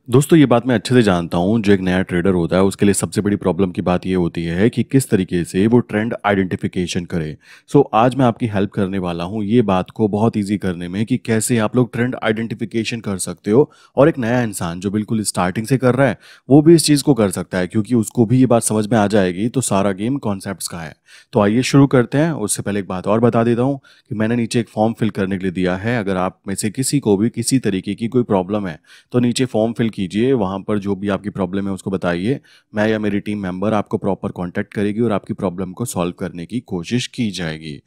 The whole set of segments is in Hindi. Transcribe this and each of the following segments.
दोस्तों ये बात मैं अच्छे से जानता हूँ। जो एक नया ट्रेडर होता है उसके लिए सबसे बड़ी प्रॉब्लम की बात ये होती है कि किस तरीके से वो ट्रेंड आइडेंटिफिकेशन करे। आज मैं आपकी हेल्प करने वाला हूँ ये बात को बहुत इजी करने में कि कैसे आप लोग ट्रेंड आइडेंटिफिकेशन कर सकते हो और एक नया इंसान जो बिल्कुल स्टार्टिंग से कर रहा है वो भी इस चीज़ को कर सकता है, क्योंकि उसको भी ये बात समझ में आ जाएगी। तो सारा गेम कॉन्सेप्ट्स का है। तो आइए शुरू करते हैं। उससे पहले एक बात और बता देता हूँ कि मैंने नीचे एक फॉर्म फिल करने के लिए दिया है। अगर आप में से किसी को भी किसी तरीके की कोई प्रॉब्लम है तो नीचे फॉर्म फिल कीजिए, वहाँ पर जो भी आपकी प्रॉब्लम है उसको बताइए। मैं या मेरी टीम मेंबर आपको प्रॉपर कांटेक्ट करेगी और आपकी प्रॉब्लम को सॉल्व करने की कोशिश की जाएगी।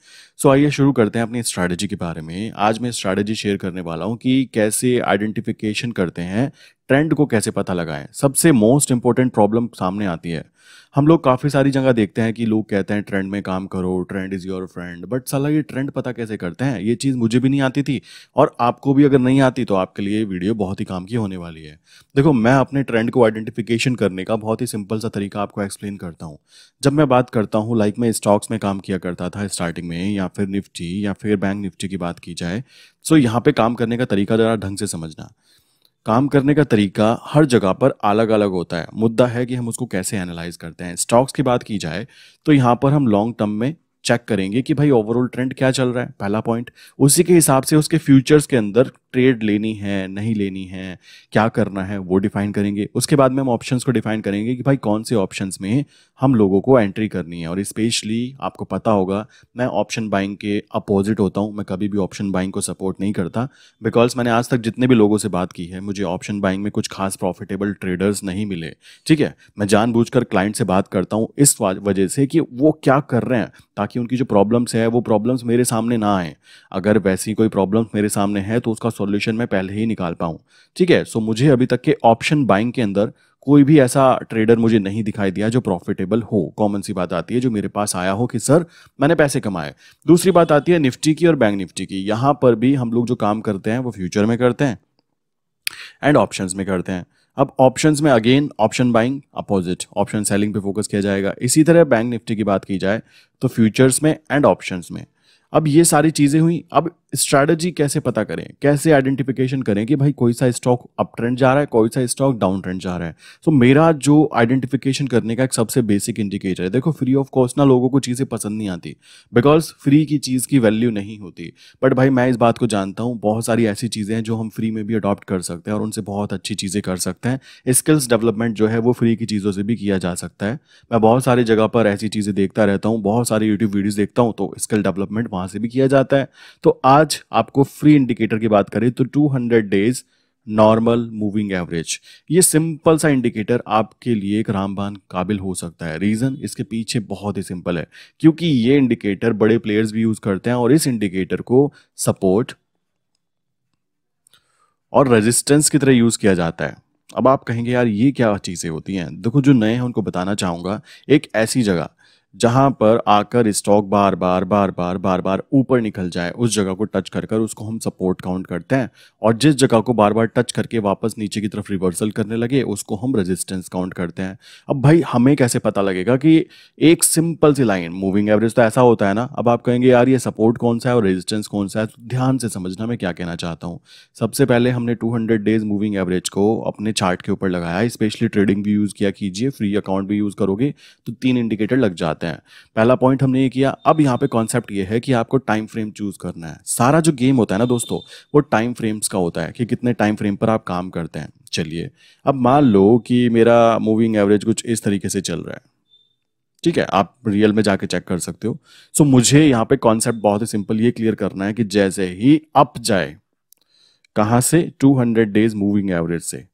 आइए शुरू करते हैं अपनी स्ट्रैटेजी के बारे में। आज मैं स्ट्रैटेजी शेयर करने वाला हूँ कि कैसे आइडेंटिफिकेशन करते हैं, ट्रेंड को कैसे पता लगाएं। सबसे मोस्ट इंपॉर्टेंट प्रॉब्लम सामने आती है। हम लोग काफ़ी सारी जगह देखते हैं कि लोग कहते हैं ट्रेंड में काम करो, trend is your friend, but साला ये ट्रेंड पता कैसे करते हैं? ये चीज़ मुझे भी नहीं आती थी और आपको भी अगर नहीं आती तो आपके लिए ये वीडियो बहुत ही काम की होने वाली है। देखो, मैं अपने ट्रेंड को आइडेंटिफिकेशन करने का बहुत ही सिंपल सा तरीका आपको एक्सप्लेन करता हूँ। जब मैं बात करता हूँ, लाइक मैं स्टॉक्स में काम किया करता था स्टार्टिंग में, या फिर निफ्टी या फिर बैंक निफ्टी की बात की जाए, यहाँ पे काम करने का तरीका ज़रा ढंग से समझना। काम करने का तरीका हर जगह पर अलग अलग होता है। मुद्दा है कि हम उसको कैसे एनालाइज करते हैं। स्टॉक्स की बात की जाए तो यहाँ पर हम लॉन्ग टर्म में चेक करेंगे कि भाई ओवरऑल ट्रेंड क्या चल रहा है, पहला पॉइंट। उसी के हिसाब से उसके फ्यूचर्स के अंदर ट्रेड लेनी है नहीं लेनी है, क्या करना है वो डिफाइन करेंगे। उसके बाद में हम ऑप्शंस को डिफाइन करेंगे कि भाई कौन से ऑप्शंस में हम लोगों को एंट्री करनी है। और स्पेशली आपको पता होगा मैं ऑप्शन बाइंग के अपोजिट होता हूँ। मैं कभी भी ऑप्शन बाइंग को सपोर्ट नहीं करता, बिकॉज मैंने आज तक जितने भी लोगों से बात की है मुझे ऑप्शन बाइंग में कुछ खास प्रॉफिटेबल ट्रेडर्स नहीं मिले। ठीक है, मैं जानबूझकर क्लाइंट से बात करता हूँ इस वजह से कि वो क्या कर रहे हैं, ताकि उनकी जो प्रॉब्लम्स है वो प्रॉब्लम्स मेरे सामने ना आए। अगर वैसी कोई प्रॉब्लम्स मेरे सामने है तो उसका सॉल्यूशन मैं पहले ही निकाल पाऊँ। ठीक है, मुझे अभी तक के ऑप्शन बाइंग के अंदर कोई भी ऐसा ट्रेडर मुझे नहीं दिखाई दिया जो प्रॉफिटेबल हो। कॉमन सी बात आती है जो मेरे पास आया हो कि सर मैंने पैसे कमाए। दूसरी बात आती है निफ्टी की और बैंक निफ्टी की। यहाँ पर भी हम लोग जो काम करते हैं वो फ्यूचर में करते हैं एंड ऑप्शंस में करते हैं। अब ऑप्शंस में again option buying opposite, option selling पे फोकस किया जाएगा। इसी तरह बैंक निफ्टी की बात की जाए तो फ्यूचर्स में एंड ऑप्शंस में। अब ये सारी चीजें हुई। अब स्ट्रैटेजी कैसे पता करें, कैसे आइडेंटिफिकेशन करें कि भाई कोई सा स्टॉक अप ट्रेंड जा रहा है, कोई सा स्टॉक डाउन ट्रेंड जा रहा है। मेरा जो आइडेंटिफिकेशन करने का एक सबसे बेसिक इंडिकेटर है, देखो फ्री ऑफ कॉस्ट ना लोगों को चीज़ें पसंद नहीं आती, बिकॉज फ्री की चीज़ की वैल्यू नहीं होती। बट भाई मैं इस बात को जानता हूँ, बहुत सारी ऐसी चीज़ें हैं जो हम फ्री में भी अडॉप्ट कर सकते हैं और उनसे बहुत अच्छी चीज़ें कर सकते हैं। स्किल्स डेवलपमेंट जो है वो फ्री की चीज़ों से भी किया जा सकता है। मैं बहुत सारी जगह पर ऐसी चीज़ें देखता रहता हूँ, बहुत सारे यूट्यूब वीडियोज़ देखता हूँ, तो स्किल डेवलपमेंट वहाँ से भी किया जाता है। तो आज आपको फ्री इंडिकेटर की बात करें तो 200 डेज नॉर्मल मूविंग एवरेज, ये सिंपल सा इंडिकेटर आपके लिए एक रामबाण काबिल हो सकता है। रीजन इसके पीछे बहुत ही सिंपल है, क्योंकि ये इंडिकेटर बड़े प्लेयर्स भी यूज करते हैं और इस इंडिकेटर को सपोर्ट और रेजिस्टेंस की तरह यूज किया जाता है। अब आप कहेंगे यार ये क्या चीजें होती हैं? देखो, जो नए हैं उनको बताना चाहूंगा, एक ऐसी जगह जहां पर आकर स्टॉक बार बार बार बार बार बार ऊपर निकल जाए, उस जगह को टच कर कर उसको हम सपोर्ट काउंट करते हैं। और जिस जगह को बार बार टच करके वापस नीचे की तरफ रिवर्सल करने लगे उसको हम रेजिस्टेंस काउंट करते हैं। अब भाई हमें कैसे पता लगेगा कि एक सिंपल सी लाइन मूविंग एवरेज तो ऐसा होता है ना। अब आप कहेंगे यार ये सपोर्ट कौन सा है और रेजिस्टेंस कौन सा है, तो ध्यान से समझना मैं क्या कहना चाहता हूँ। सबसे पहले हमने 200 डेज मूविंग एवरेज को अपने चार्ट के ऊपर लगाया। स्पेशली ट्रेडिंग भी यूज़ किया कीजिए, फ्री अकाउंट भी यूज़ करोगे तो 3 इंडिकेटर लग जाते हैं। पहला पॉइंट हमने ये किया। अब यहाँ पे कॉन्सेप्ट ये है कि आपको टाइम फ्रेम चूज करना है। सारा जो गेम होता है ना दोस्तों, वो टाइम फ्रेम्स का होता है कि कितने टाइम फ्रेम पर आप काम करते हैं। चलिए, अब मान लो कि मेरा मूविंग एवरेज कुछ इस तरीके से चल रहा है। ठीक है, आप रियल में जाके चेक कर सकते हो। मुझे यहाँ पे कॉन्सेप्ट बहुत ही सिंपल ये क्लियर करना है कि जैसे ही अप जाए, कहाँ से? 200 डेज मूविंग एवरेज से,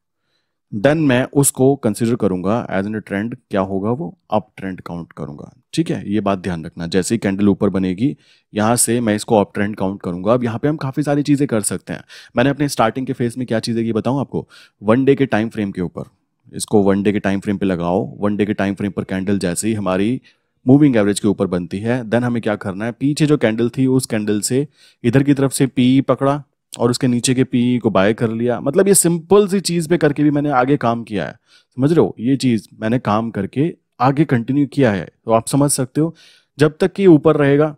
देन मैं उसको कंसिडर करूंगा एज एन ट्रेंड। क्या होगा? वो अप ट्रेंड काउंट करूंगा। ठीक है, ये बात ध्यान रखना। जैसे ही कैंडल ऊपर बनेगी यहां से मैं इसको अप ट्रेंड काउंट करूंगा। अब यहाँ पे हम काफी सारी चीजें कर सकते हैं। मैंने अपने स्टार्टिंग के फेज में क्या चीजें की बताऊं आपको। वन डे के टाइम फ्रेम के ऊपर, इसको वन डे के टाइम फ्रेम पे लगाओ। वन डे के टाइम फ्रेम पर कैंडल जैसे ही हमारी मूविंग एवरेज के ऊपर बनती है, देन हमें क्या करना है, पीछे जो कैंडल थी उस कैंडल से इधर की तरफ से पी पकड़ा और उसके नीचे के पी को बाय कर लिया। मतलब ये सिंपल सी चीज पे करके भी मैंने आगे काम किया है। समझ रहे हो? ये चीज मैंने काम करके आगे कंटिन्यू किया है। तो आप समझ सकते हो, जब तक कि ऊपर रहेगा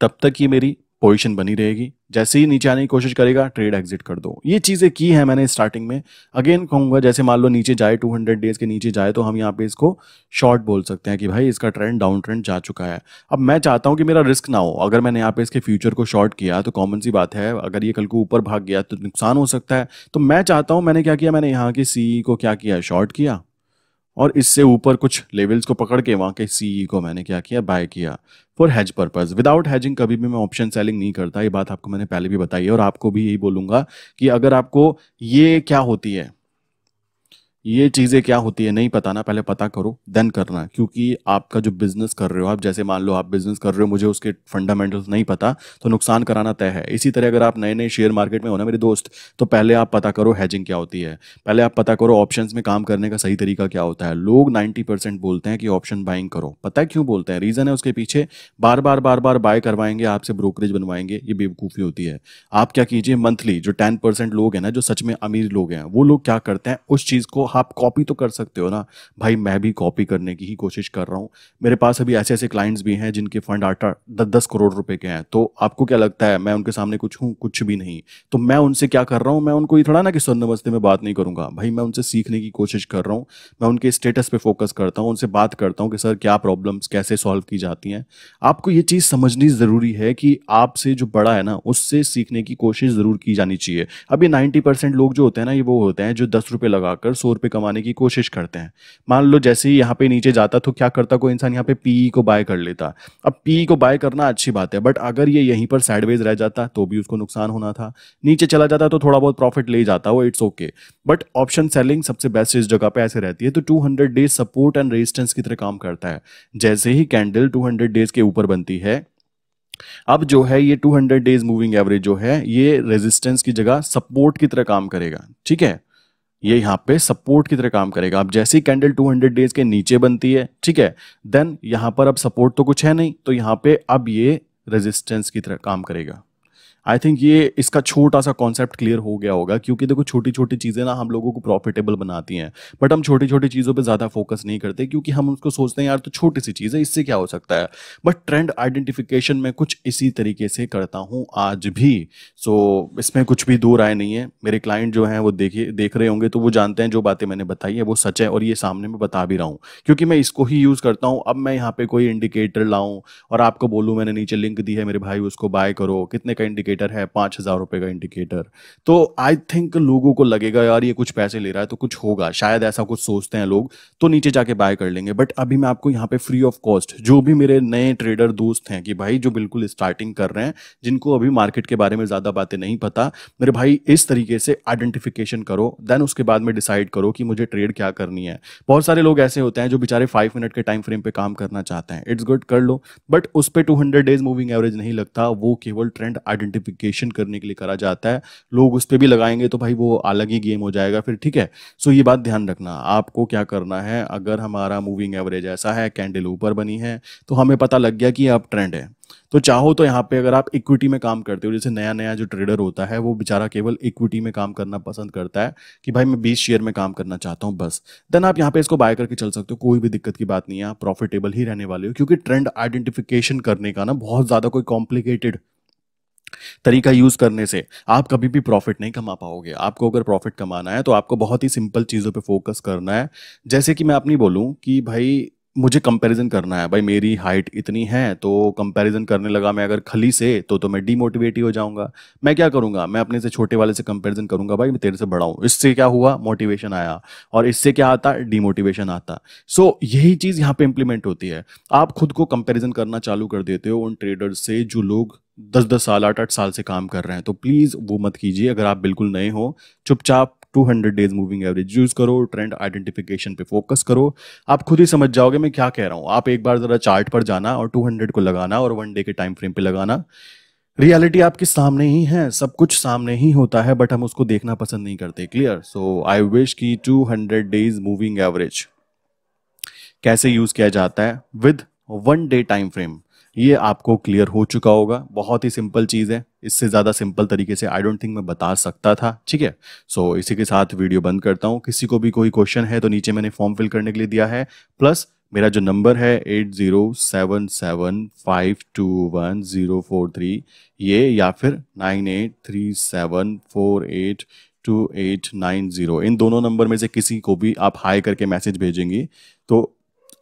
तब तक ये मेरी पोजीशन बनी रहेगी, जैसे ही नीचे आने की कोशिश करेगा ट्रेड एग्जिट कर दो। ये चीज़ें की हैं मैंने स्टार्टिंग में। अगेन कहूँगा, जैसे मान लो नीचे जाए 200 डेज के नीचे जाए तो हम यहाँ पे इसको शॉर्ट बोल सकते हैं कि भाई इसका ट्रेंड डाउन ट्रेंड जा चुका है। अब मैं चाहता हूँ कि मेरा रिस्क ना हो, अगर मैंने यहाँ पे इसके फ्यूचर को शॉर्ट किया तो कॉमन सी बात है, अगर ये कल को ऊपर भाग गया तो नुकसान हो सकता है। तो मैं चाहता हूँ, मैंने क्या किया, मैंने यहाँ के सी को क्या किया, शॉर्ट किया, और इससे ऊपर कुछ लेवल्स को पकड़ के वहां के सीई को मैंने क्या किया, बाय किया for hedge purpose. Without hedging कभी भी मैं ऑप्शन सेलिंग नहीं करता, ये बात आपको मैंने पहले भी बताई है और आपको भी यही बोलूंगा कि अगर आपको ये क्या होती है, ये चीज़ें क्या होती है नहीं पता ना, पहले पता करो देन करना। क्योंकि आपका जो बिजनेस कर रहे हो आप, जैसे मान लो आप बिजनेस कर रहे हो, मुझे उसके फंडामेंटल्स नहीं पता तो नुकसान कराना तय है। इसी तरह अगर आप नए नए शेयर मार्केट में हो ना मेरे दोस्त, तो पहले आप पता करो हैजिंग क्या होती है, पहले आप पता करो ऑप्शंस में काम करने का सही तरीका क्या होता है। लोग 90% बोलते हैं कि ऑप्शन बाइंग करो, पता है क्यों बोलते हैं, रीज़न है उसके पीछे, बार बार बार बार बाय करवाएंगे आपसे, ब्रोकरेज बनवाएंगे, ये बेवकूफ़ी होती है। आप क्या कीजिए, मंथली जो 10% लोग हैं ना, जो सच में अमीर लोग हैं, वो लोग क्या करते हैं, उस चीज़ को आप कॉपी तो कर सकते हो ना भाई, मैं भी कॉपी करने की ही कोशिश कर रहा हूँ। मेरे पास अभी ऐसे ऐसे क्लाइंट्स भी हैं जिनके फंड 8-10 करोड़ रुपए के हैं, तो आपको क्या लगता है मैं उनके सामने कुछ हूँ, कुछ भी नहीं। तो मैं उनसे क्या कर रहा हूँ, मैं उनको ये थोड़ा ना कि सर नमस्ते में बात नहीं करूंगा भाई, मैं उनसे सीखने की कोशिश कर रहा हूँ, मैं उनके स्टेटस पे फोकस करता हूँ, उनसे बात करता हूँ कि सर क्या प्रॉब्लम्स कैसे सॉल्व की जाती हैं। आपको ये चीज़ समझनी ज़रूरी है कि आपसे जो बड़ा है ना उससे सीखने की कोशिश ज़रूर की जानी चाहिए। अभी 90% लोग जो होते हैं ना, ये वो होते हैं जो 10 रुपये लगाकर 100 रुपये कमाने की कोशिश करते हैं। मान लो जैसे ही यहाँ पे नीचे जाता तो क्या करता, कोई इंसान यहाँ पे पीई को बाय कर लेता। अब पीई को बाय करना अच्छी बात है, बट अगर ये यहीं पर साइडवेज रह जाता तो भी उसको नुकसान होना था, नीचे चला जाता तो थोड़ा बहुत प्रॉफिट ले जाता, वो it's okay. But option selling सबसे बेस्ट इस जगह पे ऐसे रहती है, तो 200 डेज सपोर्ट एंड रेजिस्टेंस की तरह काम करता है। जैसे ही कैंडल 200 डेज के ऊपर बनती है, अब जो है ये 200 डेज मूविंग एवरेज जो है ये रेजिस्टेंस की जगह सपोर्ट की तरह काम करेगा, ठीक है, ये यहाँ पे सपोर्ट की तरह काम करेगा। अब जैसे ही कैंडल 200 डेज के नीचे बनती है, ठीक है, देन यहाँ पर अब सपोर्ट तो कुछ है नहीं, तो यहाँ पे अब ये रेजिस्टेंस की तरह काम करेगा। आई थिंक ये इसका छोटा सा कॉन्सेप्ट क्लियर हो गया होगा, क्योंकि देखो छोटी छोटी चीज़ें ना हम लोगों को प्रॉफिटेबल बनाती हैं, बट हम छोटी छोटी चीज़ों पे ज़्यादा फोकस नहीं करते, क्योंकि हम उसको सोचते हैं यार तो छोटी सी चीज़ है, इससे क्या हो सकता है। बट ट्रेंड आइडेंटिफिकेशन में कुछ इसी तरीके से करता हूँ आज भी। सो इसमें कुछ भी दो राय नहीं है। मेरे क्लाइंट जो हैं वो देख रहे होंगे तो वो जानते हैं जो बातें मैंने बताई है वो सच है, और ये सामने में बता भी रहा हूँ क्योंकि मैं इसको ही यूज़ करता हूँ। अब मैं यहाँ पे कोई इंडिकेटर लाऊं और आपको बोलूं मैंने नीचे लिंक दी है मेरे भाई उसको बाय करो, कितने का इंडिकेटर है, 5,000 रुपए का इंडिकेटर, तो आई थिंक लोगों को लगेगा यार ये कुछ पैसे ले रहा है तो कुछ होगा, शायद ऐसा कुछ सोचते हैं लोग, तो नीचे जाके बाय कर लेंगे। बट अभी मैं आपको यहाँ पे फ्री ऑफ कॉस्ट, जो भी मेरे नए ट्रेडर दोस्त हैं कि भाई जो बिल्कुल स्टार्टिंग कर रहे हैं, जिनको अभी मार्केट के बारे में ज़्यादा बातें नहीं पता, मेरे भाई इस तरीके से आइडेंटिफिकेशन करो, देन उसके बाद में डिसाइड करो कि मुझे ट्रेड क्या करनी है। बहुत सारे लोग ऐसे होते हैं जो बेचारे 5 मिनट के टाइम फ्रेम पे काम करना चाहते हैं, इट्स गुड कर लो, बट उस पर 200 डेज मूविंग एवरेज नहीं लगता, वो केवल ट्रेंड आइडेंटिफिकेशन करने के लिए करा जाता है। लोग उस पर भी लगाएंगे तो भाई वो अलग ही गेम हो जाएगा फिर, ठीक है। सो ये बात ध्यान रखना, आपको क्या करना है, अगर हमारा मूविंग एवरेज ऐसा है, कैंडल ऊपर बनी है, तो हमें पता लग गया कि ये अब ट्रेंड है, तो चाहो तो यहाँ पे अगर आप इक्विटी में काम करते हो, जैसे नया नया जो ट्रेडर होता है वो बेचारा केवल इक्विटी में काम करना पसंद करता है कि भाई मैं 20 शेयर में काम करना चाहता हूँ बस, देन आप यहाँ पे इसको बाय करके चल सकते हो, कोई भी दिक्कत की बात नहीं है, आप प्रॉफिटेबल ही रहने वाले हो। क्योंकि ट्रेंड आइडेंटिफिकेशन करने का ना बहुत ज्यादा कोई कॉम्प्लिकेटेड तरीका यूज करने से आप कभी भी प्रॉफिट नहीं कमा पाओगे। आपको अगर प्रॉफिट कमाना है तो आपको बहुत ही सिंपल चीजों पे फोकस करना है। जैसे कि मैं अपनी बोलूं कि भाई मुझे कंपैरिजन करना है, भाई मेरी हाइट इतनी है तो कंपैरिजन करने लगा मैं अगर खली से तो मैं डीमोटिवेट ही हो जाऊंगा। मैं क्या करूंगा, मैं अपने से छोटे वाले से कंपैरिजन करूंगा, भाई मैं तेरे से बड़ा हूं, इससे क्या हुआ, मोटिवेशन आया, और इससे क्या आता, डीमोटिवेशन आता। सो यही चीज यहाँ पे इंप्लीमेंट होती है। आप खुद को कंपैरिजन करना चालू कर देते हो उन ट्रेडर्स से जो लोग 10-10 साल 8-8 साल से काम कर रहे हैं, तो प्लीज वो मत कीजिए। अगर आप बिल्कुल नए हो, चुपचाप 200 डेज मूविंग एवरेज यूज करो, ट्रेंड आइडेंटिफिकेशन पे फोकस करो, आप खुद ही समझ जाओगे मैं क्या कह रहा हूं। आप एक बार जरा चार्ट पर जाना और 200 को लगाना और 1 डे के टाइम फ्रेम पे लगाना, रियलिटी आपके सामने ही है, सब कुछ सामने ही होता है, बट हम उसको देखना पसंद नहीं करते। क्लियर। सो आई विश की 200 डेज मूविंग एवरेज कैसे यूज किया जाता है विद 1 डे टाइम फ्रेम, ये आपको क्लियर हो चुका होगा। बहुत ही सिंपल चीज़ है, इससे ज़्यादा सिंपल तरीके से आई डोंट थिंक मैं बता सकता था, ठीक है। सो इसी के साथ वीडियो बंद करता हूँ। किसी को भी कोई क्वेश्चन है तो नीचे मैंने फॉर्म फिल करने के लिए दिया है, प्लस मेरा जो नंबर है 8077521043 ये, या फिर 9837482890, इन दोनों नंबर में से किसी को भी आप हाई करके मैसेज भेजेंगे तो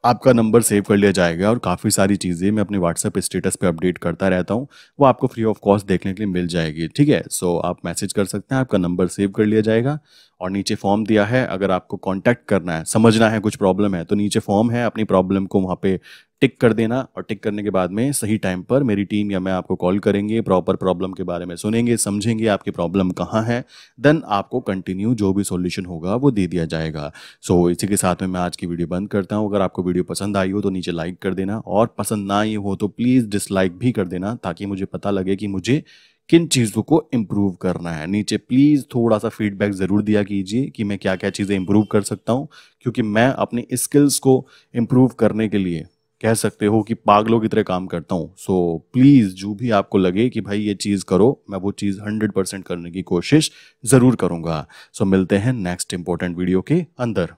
आपका नंबर सेव कर लिया जाएगा। और काफ़ी सारी चीज़ें मैं अपने व्हाट्सएप स्टेटस पे अपडेट करता रहता हूँ, वो आपको फ्री ऑफ कॉस्ट देखने के लिए मिल जाएगी। ठीक है, सो आप मैसेज कर सकते हैं, आपका नंबर सेव कर लिया जाएगा। और नीचे फॉर्म दिया है, अगर आपको कांटेक्ट करना है, समझना है कुछ प्रॉब्लम है, तो नीचे फॉर्म है, अपनी प्रॉब्लम को वहाँ पे टिक कर देना। और टिक करने के बाद में सही टाइम पर मेरी टीम या मैं आपको कॉल करेंगे, प्रॉपर प्रॉब्लम के बारे में सुनेंगे, समझेंगे आपकी प्रॉब्लम कहाँ है, देन आपको कंटिन्यू जो भी सॉल्यूशन होगा वो दे दिया जाएगा। सो इसी के साथ में मैं आज की वीडियो बंद करता हूँ। अगर आपको वीडियो पसंद आई हो तो नीचे लाइक कर देना, और पसंद ना आई हो तो प्लीज़ डिसलाइक भी कर देना, ताकि मुझे पता लगे कि मुझे किन चीज़ों को इम्प्रूव करना है। नीचे प्लीज़ थोड़ा सा फीडबैक ज़रूर दिया कीजिए कि मैं क्या क्या चीज़ें इम्प्रूव कर सकता हूँ, क्योंकि मैं अपनी स्किल्स को इम्प्रूव करने के लिए कह सकते हो कि पागलों की तरह काम करता हूँ। सो प्लीज़ जो भी आपको लगे कि भाई ये चीज़ करो, मैं वो चीज़ 100% करने की कोशिश ज़रूर करूँगा। सो मिलते हैं नेक्स्ट इंपॉर्टेंट वीडियो के अंदर।